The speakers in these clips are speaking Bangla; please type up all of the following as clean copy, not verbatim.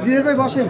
দিদির ভাই বসেন।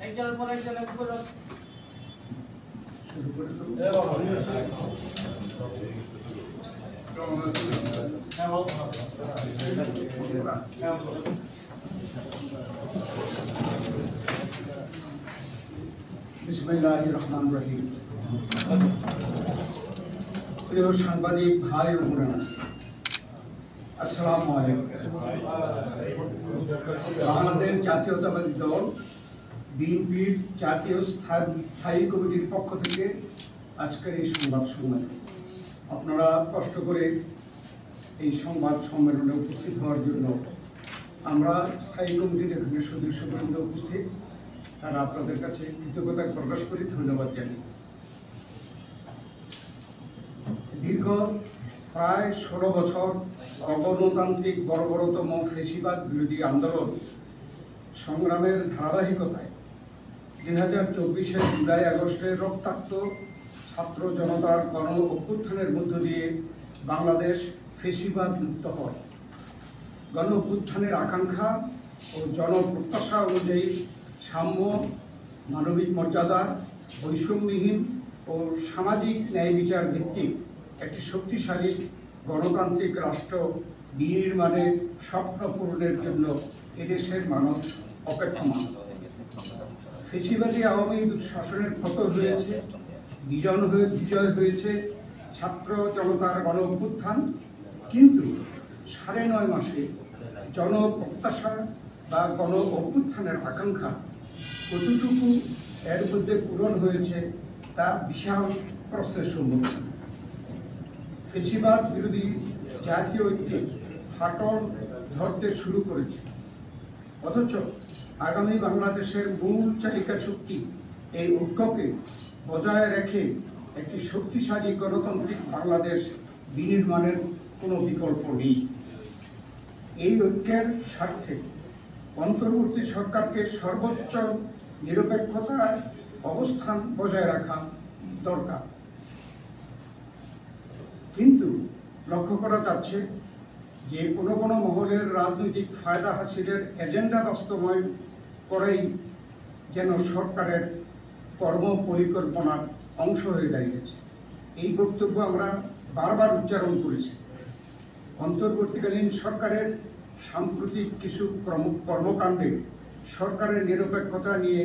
একজনের পর একজন বিসমিল্লাহির রহমানির রহিম। প্রিয় সাংবাদিক ভাই ও বোনেরা, আসসালামু আলাইকুম। বাংলাদেশ জাতীয়তাবাদী দল বিএনপির জাতীয় স্থায়ী কমিটির পক্ষ থেকে আজকের এই সংবাদ সম্মেলন, আপনারা কষ্ট করে এই সংবাদ সম্মেলনে উপস্থিত হওয়ার জন্য আমরা স্থায়ী কমিটির এখানে সদস্যবৃন্দ উপস্থিত, তারা আপনাদের কাছে কৃতজ্ঞতা প্রকাশ করি, ধন্যবাদ জানাই। দীর্ঘ প্রায় 16 বছর অগণতান্ত্রিক বর্বরতম ফ্যাসিবাদ বিরোধী আন্দোলন সংগ্রামের ধারাবাহিকতায় 2024-এর জুলাই আগস্টের রক্তাক্ত ছাত্র জনতার গণ অভ্যুত্থানের মধ্য দিয়ে বাংলাদেশ ফ্যাসিবাদ মুক্ত হয়। গণ অভ্যুত্থানের আকাঙ্ক্ষা ও জনপ্রত্যাশা অনুযায়ী সাম্য, মানবিক মর্যাদা, বৈষম্যহীন ও সামাজিক ন্যায় বিচার ভিত্তিক একটি শক্তিশালী গণতান্ত্রিক রাষ্ট্র বিনির্মাণের স্বপ্ন পূরণের জন্য এদেশের মানুষ অপেক্ষমান। ফ্যাসিবাদী আওয়ামী শাসনের পতন হয়েছে, বিজয় হয়েছে ছাত্র জনতার গণ অভ্যুত্থান, কিন্তু 9.5 মাসে জনপ্রত্যাশা বা গণ অভ্যুত্থানের আকাঙ্ক্ষা কতটুকু এর মধ্যে পূরণ হয়েছে তা বিশাল প্রশ্নের সম্মুখীন। ফ্যাসিবাদ বিরোধী জাতীয় ঐক্যে ফাটল ধরতে শুরু করেছে, অথচ আগামী বাংলাদেশের মূল চালিকা শক্তি এই ঐক্যকে বজায় রেখে একটি শক্তিশালী গণতান্ত্রিক বাংলাদেশ বিনির্মাণের কোনো বিকল্প নেই। এই ঐক্যের স্বার্থে অন্তর্বর্তী সরকারকে সর্বোচ্চ নিরপেক্ষতার অবস্থান বজায় রাখা দরকার। কিন্তু লক্ষ্য করা যাচ্ছে যে কোনো মহলের রাজনৈতিক ফায়দা হাসিলের এজেন্ডা বাস্তবায়ন করেই যেন সরকারের কর্ম পরিকল্পনার অংশ হয়ে দাঁড়িয়েছে। এই বক্তব্য আমরা বারবার উচ্চারণ করেছি। অন্তর্বর্তীকালীন সরকারের সাম্প্রতিক কিছু কর্মকাণ্ডে সরকারের নিরপেক্ষতা নিয়ে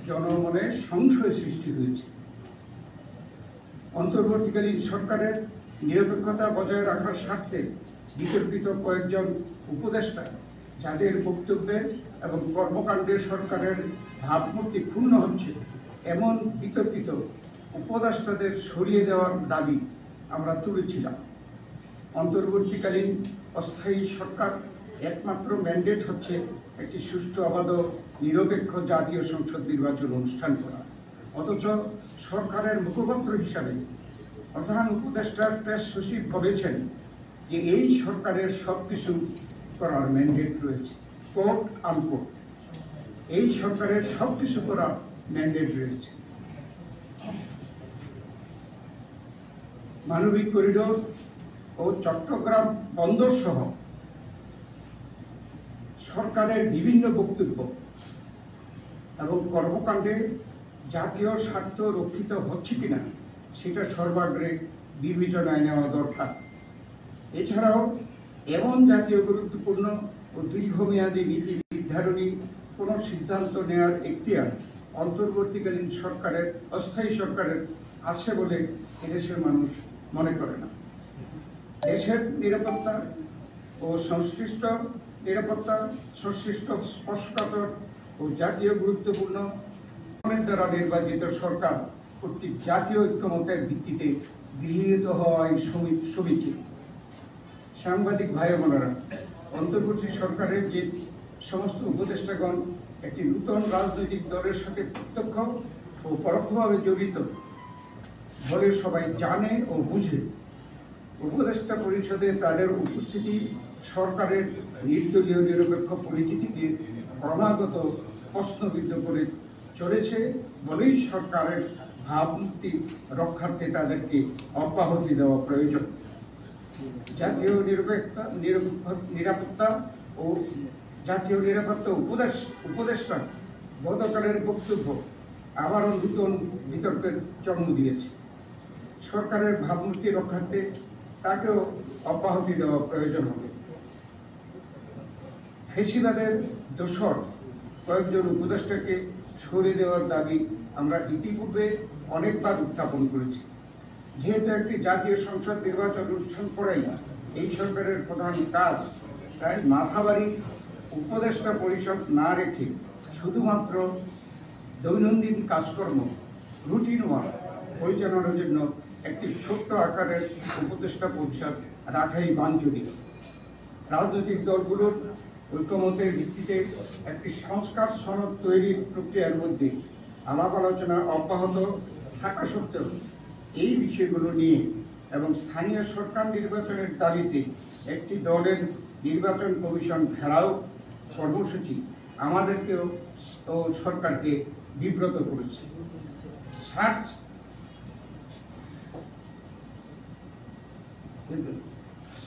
জনমনে সংশয় সৃষ্টি হয়েছে। অন্তর্বর্তীকালীন সরকারের নিরপেক্ষতা বজায় রাখার স্বার্থে বিতর্কিত কয়েকজন উপদেষ্টা যাদের বক্তব্যে এবং কর্মকাণ্ডে সরকারের ভাবমূর্তি ক্ষুণ্ণ হচ্ছে, এমন বিতর্কিত উপদেষ্টাদের সরিয়ে দেওয়ার দাবি আমরা তুলেছিলাম। অন্তর্বর্তীকালীন অস্থায়ী সরকার একমাত্র ম্যান্ডেট হচ্ছে একটি সুষ্ঠু, অবাধ, নিরপেক্ষ জাতীয় সংসদ নির্বাচন অনুষ্ঠান করা, অথচ সরকারের মুখপাত্র হিসাবে প্রধান উপদেষ্টার প্রেস সচিব বলেছেন যে এই সরকারের সব কিছু করার ম্যান্ডেট রয়েছে, কোট আনকোট, এই সরকারের সব কিছু করার ম্যান্ডেট রয়েছে। মানবিক করিডোর ও চট্টগ্রাম বন্দর সহ সরকারের বিভিন্ন বক্তব্য এবং কর্মকাণ্ডে জাতীয় স্বার্থ রক্ষিত হচ্ছে কিনা সেটা সর্বাগ্রে বিবেচনায় নেওয়া দরকার। এছাড়াও এমন জাতীয় গুরুত্বপূর্ণ ও দীর্ঘমেয়াদী নীতি নির্ধারণী কোনো সিদ্ধান্ত নেওয়ার এখতিয়ার অন্তর্বর্তীকালীন সরকারের, অস্থায়ী সরকারের আছে বলে এদেশের মানুষ মনে করে না। দেশের নিরাপত্তা ও সংশ্লিষ্ট স্পর্শকাতর ও জাতীয় গুরুত্বপূর্ণ দ্বারা নির্বাচিত সরকার কর্তৃক জাতীয় ঐক্যমতের ভিত্তিতে গৃহীত হওয়াই সমীচীন। সাংবাদিক ভাই বোনেরা, অন্তর্বর্তী সরকারের যে সমস্ত উপদেষ্টাগণ একটি নূতন রাজনৈতিক দলের সাথে প্রত্যক্ষ ও পরোক্ষভাবে জড়িত বলে সবাই জানে ও বুঝে, উপদেষ্টা পরিষদে তাদের উপস্থিতি সরকারের নির্দলীয় নিরপেক্ষ পরিচিতিকে ক্রমাগত প্রশ্নবিদ্ধ করে চলেছে বলেই সরকারের ভাবমূর্তি রক্ষার্থে তাদেরকে অব্যাহতি দেওয়া প্রয়োজন। জাতীয় নিরাপত্তা ও জাতীয় নিরাপত্তা উপদেষ্টা গতকালের বক্তব্য আবারও নূতন বিতর্কের জন্ম দিয়েছে। সরকারের ভাবমূর্তি রক্ষার্থে তাকেও অব্যাহতি দেওয়া প্রয়োজন হবে। ফেসিবাদের দোসর কয়েকজন উপদেষ্টাকে সরিয়ে দেওয়ার দাবি আমরা ইতিপূর্বে অনেকবার উত্থাপন করেছি। যেহেতু একটি জাতীয় সংসদ নির্বাচন অনুষ্ঠান করাই এই সরকারের প্রধান কাজ, তাই মাথাবাড়ি উপদেষ্টা পরিষদ না রেখে শুধুমাত্র দৈনন্দিন কাজকর্ম রুটিন ওয়ার্ক পরিচালনার জন্য একটি ছোট্ট আকারের উপদেষ্টা পরিষদ রাখাই বাঞ্ছনীয়। রাজনৈতিক দলগুলোর ঐক্যমতের ভিত্তিতে একটি সংস্কার সনদ তৈরির প্রক্রিয়ার মধ্যে আলাপ আলোচনা অব্যাহত থাকা সত্ত্বেও এই বিষয়গুলো নিয়ে এবং স্থানীয় সরকার নির্বাচনের দাবিতে একটি দলের নির্বাচন কমিশন ঘেরাও কর্মসূচি আমাদেরকেও ও সরকারকে বিব্রত করেছে।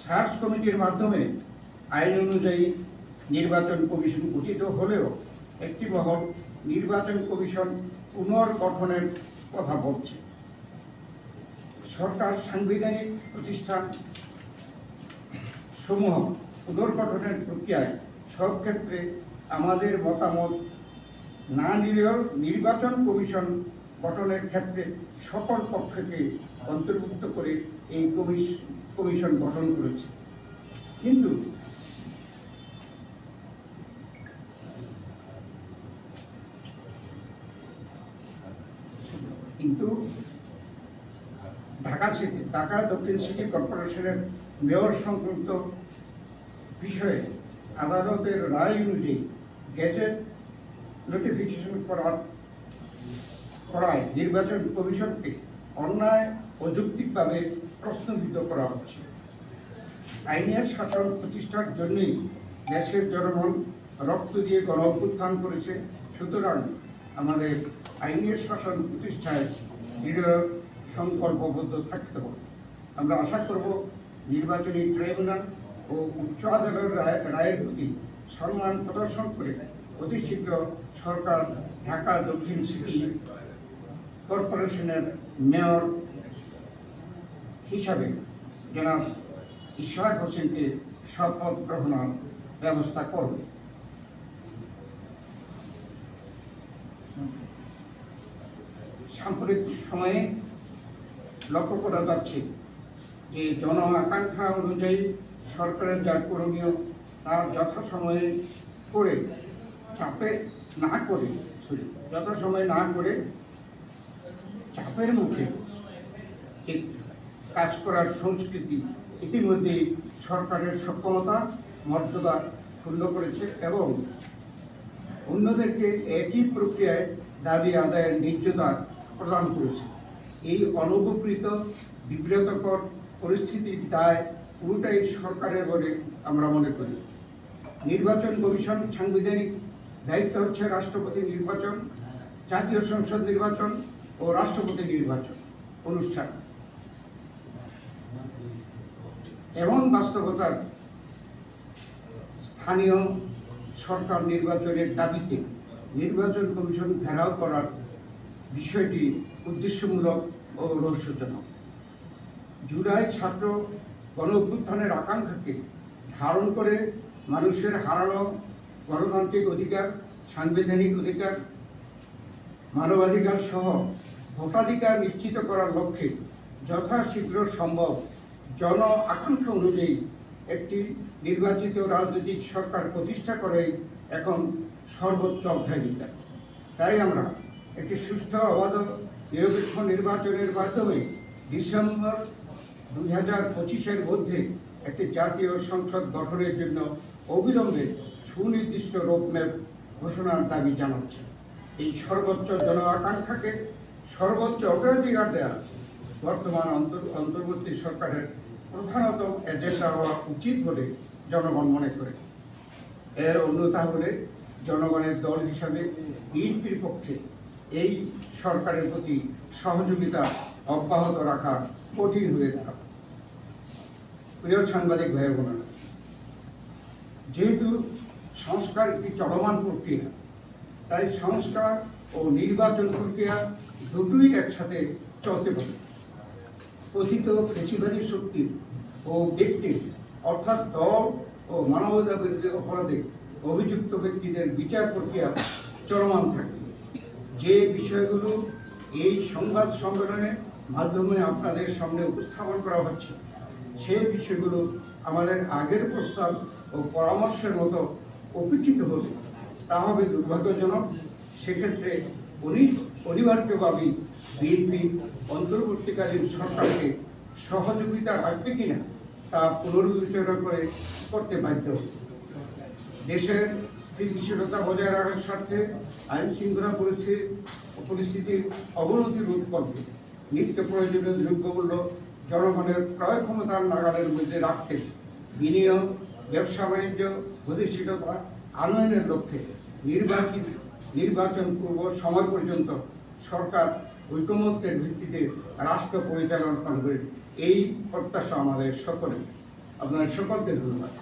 সার্চ কমিটির মাধ্যমে আইন অনুযায়ী নির্বাচন কমিশন গঠিত হলেও একটি মহল নির্বাচন কমিশন পুনর্গঠনের কথা বলছে। সরকার সাংবিধানিক প্রতিষ্ঠান সমূহ পুনর্গঠনের প্রক্রিয়ায় সব ক্ষেত্রে আমাদের মতামত না নিলেও নির্বাচন কমিশন গঠনের ক্ষেত্রে সকল পক্ষকে অন্তর্ভুক্ত করে এই কমিশন গঠন করেছে। কিন্তু ঢাকা দক্ষিণ সিটি কর্পোরেশনের মেয়র সংক্রান্ত বিষয়ে আদালতের রায় অনুযায়ী গেজেট নোটিফিকেশন করায় নির্বাচন কমিশনকে অন্যায় অযৌক্তিকভাবে প্রশ্নবিদ্ধ করা হচ্ছে। আইনের শাসন প্রতিষ্ঠার জন্যই দেশের জনগণ রক্ত দিয়ে গণ অভ্যুত্থান করেছে, সুতরাং আমাদের আইনের শাসন প্রতিষ্ঠায় দৃঢ় সংকল্পবদ্ধ থাকতে হবে। আমরা আশা করব নির্বাচনী ট্রাইব্যুনাল ও উচ্চ আদালতের রায়ের প্রতি সম্মান প্রদর্শন করে অতি শীঘ্র সরকার ঢাকা দক্ষিণ সিটি কর্পোরেশনের মেয়র হিসাবে জনাব ইশরাক হোসেনকে শপথ গ্রহণের ব্যবস্থা করবে। সাম্প্রতিক সময়ে লক্ষ্য করা যাচ্ছে যে জন আকাঙ্ক্ষা অনুযায়ী সরকারের যা করণীয় তা যথাসময়ে না করে চাপের মুখে কাজ করার সংস্কৃতি ইতিমধ্যে সরকারের সক্ষমতা মর্যাদা ক্ষুণ্ণ করেছে এবং অন্যদেরকে একই প্রক্রিয়ায় দাবি আদায়ের নির্যাতন প্রদান করেছে। এই অনুপকৃত বিব্রতকর পরিস্থিতির দায় পুরোটাই সরকারের বলে আমরা মনে করি। নির্বাচন কমিশন সাংবিধানিক দায়িত্ব হচ্ছে রাষ্ট্রপতি নির্বাচন, জাতীয় সংসদ নির্বাচন ও রাষ্ট্রপতি নির্বাচন অনুষ্ঠান। এমন বাস্তবতার স্থানীয় সরকার নির্বাচনের দাবিতে নির্বাচন কমিশন ঘেরাও করার বিষয়টি উদ্দেশ্যমূলক ও রহস্যজনক। জুলাই ছাত্র গণ অভ্যুত্থানের আকাঙ্ক্ষাকে ধারণ করে মানুষের হারানো গণতান্ত্রিক অধিকার, সাংবিধানিক অধিকার, মানবাধিকার সহ ভোটাধিকার নিশ্চিত করার লক্ষ্যে যথাশীঘ্র সম্ভব জন আকাঙ্ক্ষা অনুযায়ী একটি নির্বাচিত রাজনৈতিক সরকার প্রতিষ্ঠা করাই এখন সর্বোচ্চ অগ্রাধিকার। তাই আমরা একটি সুষ্ঠু অবাধ নিরপেক্ষ নির্বাচনের মাধ্যমে ডিসেম্বর 2025-এর মধ্যে একটি জাতীয় সংসদ গঠনের জন্য অবিলম্বে সুনির্দিষ্ট রোডম্যাপ ঘোষণার দাবি জানাচ্ছে। এই সর্বোচ্চ জন আকাঙ্ক্ষাকে সর্বোচ্চ অগ্রাধিকার দেওয়া বর্তমান অন্তর্বর্তী সরকারের প্রধানত এজেন্ডা হওয়া উচিত বলে জনগণ মনে করে। এর অন্যথা হলে জনগণের দল হিসাবে বিএনপির পক্ষে এই সরকারের প্রতি সহযোগিতা অব্যাহত রাখা কঠিন হয়ে থাকে। প্রিয় সাংবাদিক ভাই বোনেরা, যেহেতু সংস্কার একটি চলমান প্রক্রিয়া, তাই সংস্কার ও নির্বাচন প্রক্রিয়া দুটোই একসাথে চলতে পারে। কথিত ফেসিবাদী শক্তি ও ব্যক্তির অর্থাৎ দল ও মানবতা বিরোধী অপরাধে অভিযুক্ত ব্যক্তিদের বিচার প্রক্রিয়া চলমান থাকে। যে বিষয়গুলো এই সংবাদ সম্মেলনের মাধ্যমে আপনাদের সামনে উপস্থাপন করা হচ্ছে, সেই বিষয়গুলো আমাদের আগের প্রস্তাব ও পরামর্শের মতো উপেক্ষিত হলে তা হবে দুর্ভাগ্যজনক। সেক্ষেত্রে অনিবার্যভাবেই বিএনপি অন্তর্বর্তীকালীন সরকারকে সহযোগিতা রাখবে কিনা তা পুনর্বিবেচনা করতে বাধ্য। দেশের স্থিতিশীলতা বজায় রাখার স্বার্থে আইন শৃঙ্খলা পরিস্থিতির অবনতি রোধ করবে, নিত্য প্রয়োজনীয় দ্রব্যমূল্য জনগণের ক্রয় ক্ষমতার নাগালের মধ্যে রাখতে বিনিয়োগ, ব্যবসা বাণিজ্য, গতিশীলতা আনয়নের লক্ষ্যে নির্বাচন পূর্ব সময় পর্যন্ত সরকার ঐকমত্যের ভিত্তিতে রাষ্ট্র পরিচালনা করবে, এই প্রত্যাশা আমাদের সকলের। আপনাদের সকলকে ধন্যবাদ।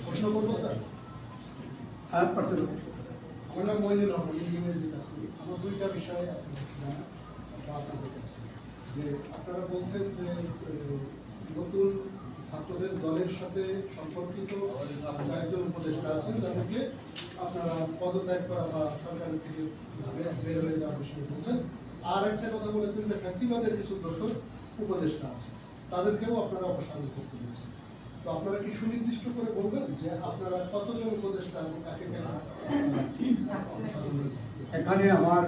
প্রশ্ন করবো স্যার? হ্যাঁ, পাঠান। আমার নাম মইনুল রহমান, ইংরেজি কাজ করি। আমার দুইটা বিষয়ে আপনাদের কাছে, যে আপনারা বলছেন যে নতুন ছাত্রদের দলের সাথে সম্পর্কিত একজন উপদেষ্টা আছেন, যাদেরকে আপনারা পদত্যাগ করা বা সরকারের থেকে বের হয়ে যাওয়ার বিষয়ে বলছেন। আর একটা কথা বলেছেন যে ফ্যাসিবাদের কিছু দোষর উপদেষ্টা আছে, তাদেরকেও আপনারা অপসারণ করতে দিয়েছেন। তো আপনারা কি সুনির্দিষ্ট করে বলবেন যে আপনারা কতজন উপদেষ্টা এখানে আমার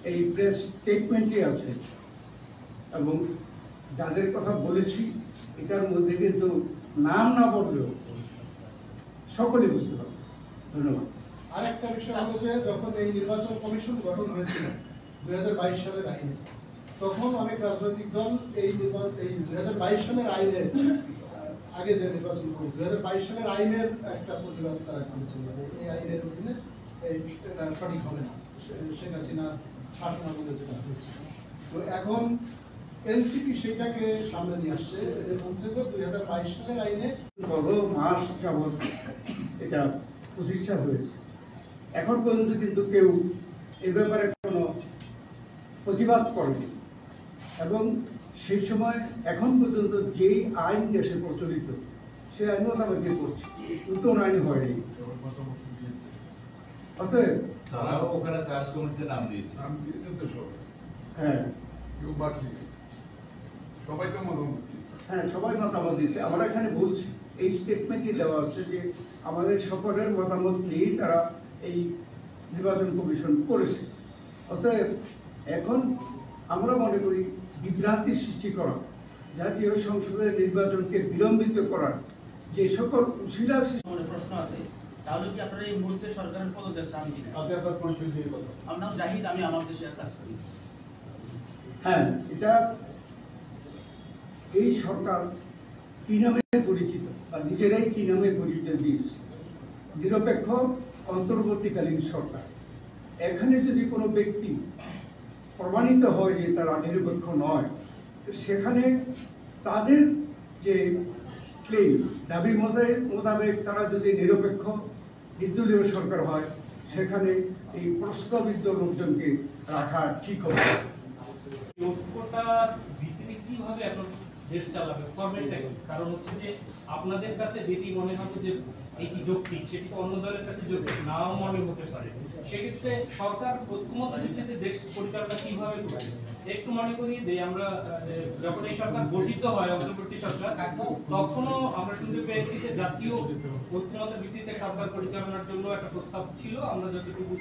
এই প্রেস স্টেটমেন্টই আছে এবং যাদের কথা বলেছি এটার মধ্যে কিন্তু নাম না বললেও সকলে বুঝতে পারবে। ধন্যবাদ। আর একটা বিষয় হলো যে যখন এই নির্বাচন কমিশন গঠন হয়েছিল 2022 সালের আইনে, তখন অনেক রাজনৈতিক দল এই 2022 সালের আইনের আগে যে নির্বাচন 2022 সালের আইনের একটা প্রতিবাদ তারা করেছিল যে এই আইনের অধীনে এটা সঠিক হবে না, শেখ হাসিনা শাসনামলে যেটা হচ্ছে। তো এখন এনসিপি সেটাকে সামনে নিয়ে আসছে, এদের বলছে যে 2022 সালের আইনে গত মাস যাবৎ এটা প্রতিষ্ঠা হয়েছে, এখন পর্যন্ত কিন্তু কেউ এ ব্যাপারে কোনো প্রতিবাদ করেনি এবং সেই সময় এখন পর্যন্ত যেই আইন দেশে প্রচলিত সেই আইন মোতাবেক করছে, নতুন আইন হয়নি। অতএব তারাও ওখানে সার্চ কমিটিতে নাম দিয়েছে। তো সবাই, হ্যাঁ, কেউ বাকি নেই, সবাই তো মতামত দিয়েছে। হ্যাঁ, সবাই মতামত দিচ্ছে। আমরা এখানে বলছি, এই স্টেটমেন্টে দেওয়া আছে যে আমাদের সকলের মতামত নিয়েই তারা এই নির্বাচন কমিশন করেছে। অতএব এখন আমরা মনে করি বিভ্রান্তি সৃষ্টি করা, জাতীয় সংসদের নির্বাচনকে বিলম্বিত করার যে সকল উশিলা প্রশ্ন আছে, তাহলে কি আপনারা এই মুহূর্তে সরকারের পদত্যাগ চান কিনা? আপনি আপনার পরিচয় দিয়ে কথা। আমার নাম জাহিদ, আমি আমার দেশে কাজ করি। হ্যাঁ, এটা এই সরকার কি নামে পরিচিত বা নিজেরাই কি নামে পরিচয় দিয়েছে, নিরপেক্ষ অন্তর্বর্তীকালীন সরকার। এখানে যদি কোনো ব্যক্তি প্রমাণিত হয় যে তারা নিরপেক্ষ নয়, তো সেখানে তাদের যে ক্লেম দাবি মোতাবেক তারা যদি নিরপেক্ষ নির্দলীয় সরকার হয়, সেখানে এই প্রস্তাবিত লোকজনকে রাখা ঠিক হবে। যোগ্যতার ভিত্তিতে কি কিভাবে এখন দেশ চালাবে, ফরম্যাটটা কি? কারণ হচ্ছে যে আপনাদের কাছে যেটি মনে হবে যে এটি যৌক্তিক, সেটি তো অন্য দলের কাছে যৌক্তিক নাও মনে হতে পারে। সেক্ষেত্রে সরকার ঐক্যমতের ভিত্তিতে দেশ পরিচালনা কিভাবে করবে? একটু মনে করিয়ে দেই, আমরা যখন এই সরকার গঠিত হয়, অন্তর্বর্তী সরকার, তখনও আমরা শুনতে পেয়েছি যে জাতীয় ঐক্যমতের ভিত্তিতে সরকার পরিচালনার জন্য একটা প্রস্তাব ছিল। আমরা যতটুকু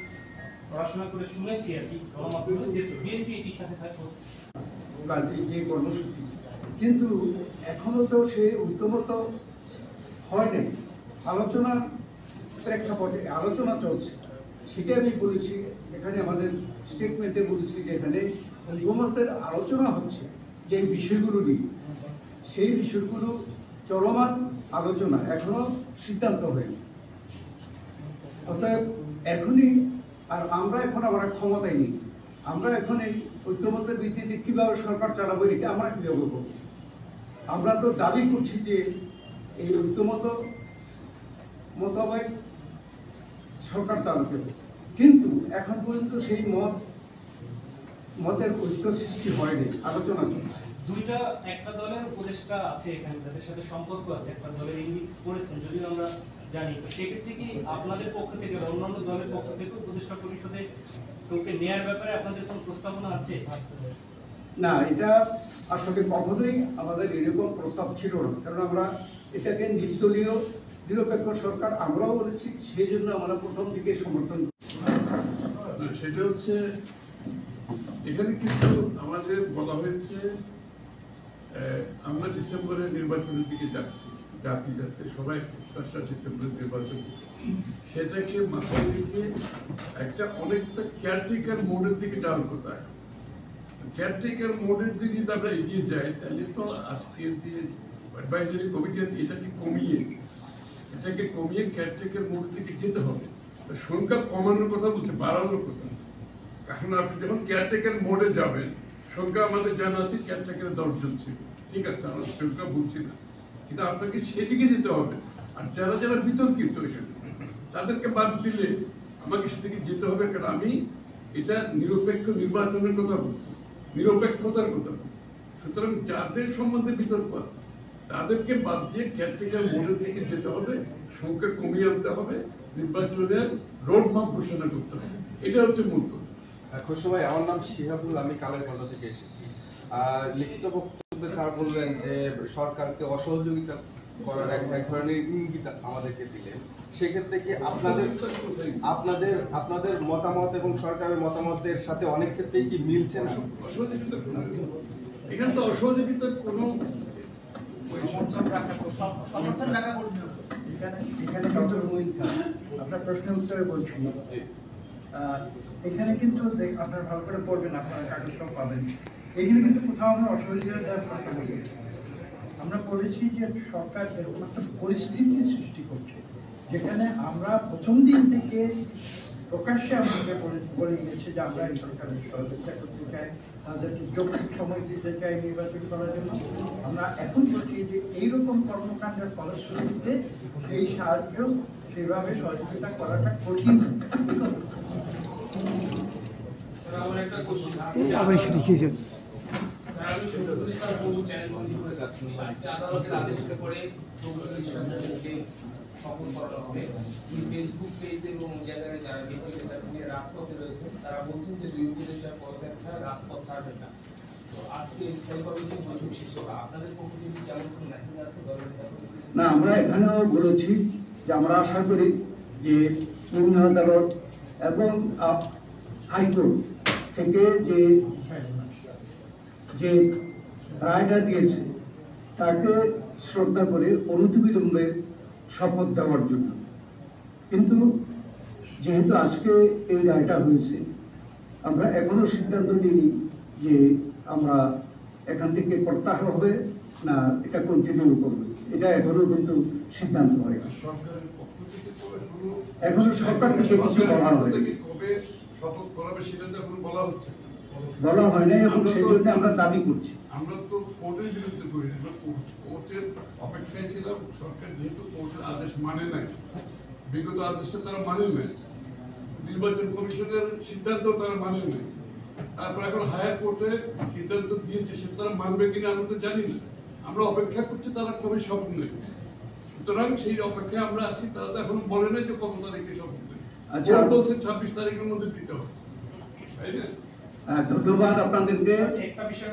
পড়াশোনা করে শুনেছি আর কি গণমাধ্যমে, যে বিএনপি এটির সাথে থাকবে যে কর্মসূচি, কিন্তু এখনো তো সে ঐক্যমত হয় নাই। আলোচনার প্রেক্ষাপটে আলোচনা চলছে, সেটা আমি বলেছি এখানে আমাদের স্টেটমেন্টে বলেছি যে এখানে ঐক্যমতের আলোচনা হচ্ছে যে বিষয়গুলো নিয়ে, সেই বিষয়গুলো চলমান আলোচনা, এখনো সিদ্ধান্ত হয়নি। অতএব এখনই আর আমরা এখন আবার ক্ষমতায় নেই, আমরা এখন এই ঐক্যমতের ভিত্তিতে কিভাবে সরকার চালাবো এটা আমরা কিভাবে করবো? আমরা তো দাবি করছি যে এই ঐক্যমত মোতাবেক সরকার চালাতে হবে, কিন্তু এখন পর্যন্ত সেই মতের ঐক্য সৃষ্টি হয়নি, আলোচনা চলছে। দুইটা, একটা দলের উপদেষ্টা আছে এখানে, তাদের সাথে সম্পর্ক আছে, একটা দলের ইঙ্গিত করেছেন যদিও আমরা জানি। সেক্ষেত্রে কি আপনাদের পক্ষ থেকে অন্যান্য দলের পক্ষ থেকে উপদেষ্টা পরিষদে কাউকে নেয়ার ব্যাপারে আপনাদের কোনো প্রস্তাবনা আছে? না, এটা আসলে কখনোই আমাদের এরকম প্রস্তাব ছিল না, কারণ আমরা এটাকে নির্দলীয় নিরপেক্ষ সরকার আমরাও বলেছি, সেই জন্য আমরা প্রথম থেকে সমর্থন। সেটা হচ্ছে এখানে কিন্তু আমাদের বলা হয়েছে আমরা ডিসেম্বরের নির্বাচনের দিকে যাচ্ছি, জাতি যাচ্ছে সবাই 1 ডিসেম্বরের নির্বাচন, সেটাকে মাথায় রেখে একটা অনেকটা কেয়ারটেকার মোডের দিকে যাওয়ার কথা। কেয়ারটেকার মোডের দিকে যদি আমরা এগিয়ে যাই, তাহলে তো আজকের যে অ্যাডভাইজারি কমিটি এটাকে কমিয়ে কেয়ারটেকার মোডের দিকে যেতে হবে। সংখ্যা কমানোর কথা বলছে, বাড়ানোর কথা। কারণ আপনি যখন কেয়ারটেকার মোডে যাবেন, সংখ্যা আমাদের জানা আছে কেয়ারটেকারের 10 জন ছিল, ঠিক আছে, আমরা সংখ্যা বলছি না, কিন্তু আপনাকে সেদিকে যেতে হবে। আর যারা যারা বিতর্কিত তাদেরকে বাদ দিলে আমাকে সেদিকে যেতে হবে, কারণ আমি এটা নিরপেক্ষ নির্বাচনের কথা বলছি, নিরপেক্ষতার কথা বলছি। সুতরাং যাদের সম্বন্ধে বিতর্ক আছে তাদেরকে বাদ দিয়ে কেয়ারটেকার মোডের দিকে যেতে হবে, সংখ্যা কমিয়ে আনতে হবে, নির্বাচনের রোড ম্যাপ ঘোষণা করতে হবে। এটা হচ্ছে মূল কথা। খুশি ভাই, আমার নাম শিহাবুল, আমি কালের কথা থেকে এসেছি। লিখিত বক্তব্যে স্যার বললেন যে সরকারকে অসহযোগিতা করার এক ধরনের ইঙ্গিত আমাদেরকে দিলেন। সেক্ষেত্রে কি আপনাদের মতামত এবং সরকারের মতামতের সাথে অনেক ক্ষেত্রেই কি মিলছে না? এখানে তো অসহযোগিতার কোনো এখানে ডক্টর মঈন খান আপনার প্রশ্নের উত্তরে বলছি, এখানে কিন্তু আপনারা ভালো করে পড়বেন, আপনারা কাগজটাও পাবেন। এখানে কিন্তু কোথাও আমরা অসহযোগিতা দেওয়ার কথা বলি, আমরা বলেছি যে সরকার এরকম একটা পরিস্থিতি সৃষ্টি করছে যেখানে আমরা প্রথম দিন থেকে প্রকাশ্যে আমাদের বলে গেছে যে আমরা এই সরকারের সহযোগিতা করতে চাই, তাদেরকে যৌক্তিক সময় দিতে চাই নির্বাচন করার জন্য। আমরা এখন বলছি যে এইরকম কর্মকাণ্ডের ফলশ্রুতিতে সেই সাহায্য সেভাবে সহযোগিতা করাটা কঠিন। আমি আদালতের আদেশের পরে শপথ করানো হবে। ফেসবুক পেজ এবং জায়গায় যারা রাজপথে রয়েছে তারা বলছেন যে 2 উপদেষ্টার পদত্যাগ রাজপথ ছাড়বেন না। তো আজকে স্থায়ী কমিটির বৈঠক শেষ হবে, আপনাদের পক্ষ থেকে যেমন কোনো মেসেজ আছে দলের? না, আমরা এখানেও বলেছি যে আমরা আশা করি যে নিম্ন আদালত এবং হাইকোর্ট থেকে যে রায়টা দিয়েছে তাকে শ্রদ্ধা করে অনতিবিলম্বে শপথ দেওয়ার জন্য। কিন্তু যেহেতু আজকে এই রায়টা হয়েছে, আমরা এখনো সিদ্ধান্ত নিইনি যে আমরা এখান থেকে প্রত্যাহার হবে না এটা কন্টিনিউ করবে, এটা এখনো কিন্তু সিদ্ধান্ত হয় সরকারের পক্ষ থেকে এখনো সরকার থেকে কিছু বলা হয় কবে শপথ করাবে সেটা তো এখন বলা হচ্ছে, বলা হয় না, এবং সেই জন্য আমরা দাবি করছি। আমরা তো কোর্টের বিরুদ্ধে করি না, কোর্টের অপেক্ষায় ছিলাম। সরকার যেহেতু কোর্টের আদেশ মানে নাই, বিগত আদেশটা তারা মানে নাই, নির্বাচন কমিশনের সিদ্ধান্ত তারা মানে নাই, তারপর এখন হায়ার কোর্টে সিদ্ধান্ত দিয়েছে, সে তারা মানবে কিনা আমরা তো জানি না। আমরা অপেক্ষা করছি তারা কবে সব নেবে। সুতরাং সেই অপেক্ষায় আমরা আছি। তারা তো এখন বলে নাই যে কত তারিখে সব দিতে। আচ্ছা। কোর্ট বলছে 26 তারিখের মধ্যে দিতে হবে, তাই না? ধন্যবাদ আপনাদেরকে। একটা বিষয়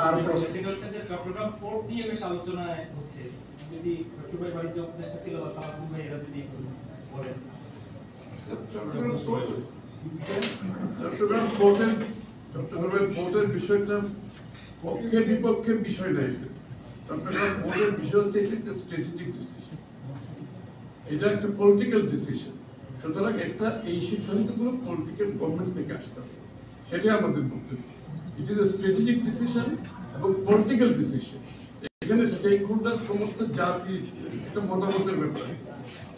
আর প্রশ্ন- সেটা হচ্ছে যে চট্টগ্রাম পোর্ট নিয়ে বেশ আলোচনায় হচ্ছে, যদি শ্বশুর ভাই বাড়িতে উপদেষ্টা ছিল বা সালামুল ভাই এরা যদি একটু বলেন। চট্টগ্রামের পোর্টের বিষয়টা পক্ষে বিপক্ষের বিষয় নাই। চট্টগ্রাম পোর্টের বিষয় হচ্ছে এটা একটা স্ট্র্যাটেজিক ডিসিশন, এটা একটা পলিটিক্যাল ডিসিশন। সুতরাং একটা এই সিদ্ধান্তগুলো পলিটিক্যাল গভর্নমেন্ট থেকে আসতে হবে, সেটাই আমাদের বক্তব্য। It is a strategic decision এবং পলিটিক্যাল ডিসিশন। এখানে স্টেক হোল্ডার সমস্ত জাতির একটা মতামতের ব্যাপার,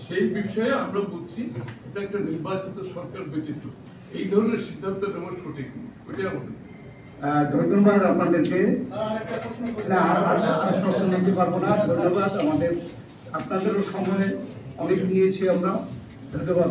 সেই বিষয়ে আমরা বলছি এটা একটা নির্বাচিত সরকার ব্যতীত এই ধরনের সিদ্ধান্ত নেওয়া সঠিক নয়, ওইটাই আমাদের। ধন্যবাদ আপনাদেরকে। স্যার আরেকটা প্রশ্ন করি। না, আর প্রশ্ন নিতে পারবো না। ধন্যবাদ। আপনাদেরও সময় অনেক নিয়েছি আমরা। ধন্যবাদ